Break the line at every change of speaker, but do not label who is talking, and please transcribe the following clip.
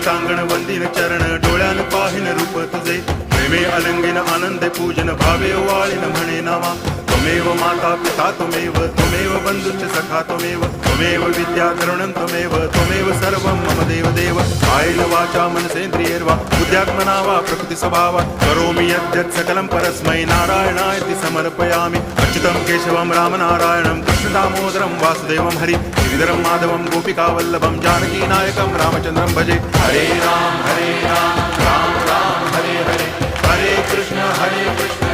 कांगण वंदिन चरण डोळ्यान पाहिन रूप तुझे प्रेमे अलंगिन आनंदे पूजन भावे वाळीन म्हणे नामा त्वमेव माता पिता त्वमेव बंधुश्च सखा त्वमेव विद्या द्रवणं त्वमेव सर्वं मम देव कायेन वाचा मनसेन्द्रियैर्वा बुद्ध्यात्मना वा प्रकृति स्वभावात् करोमि यद्यत् सकलं परस्मै नारायणायति समर्पयामि अच्युतं केशवं रामनारायणं कृष्णदामोदरं वासुदेवं हरि गिरिधरं माधवं गोपिकावल्लभं जानकीनायकं रामचन्द्रं भजे हरे राम राम राम हरे हरे हरे कृष्ण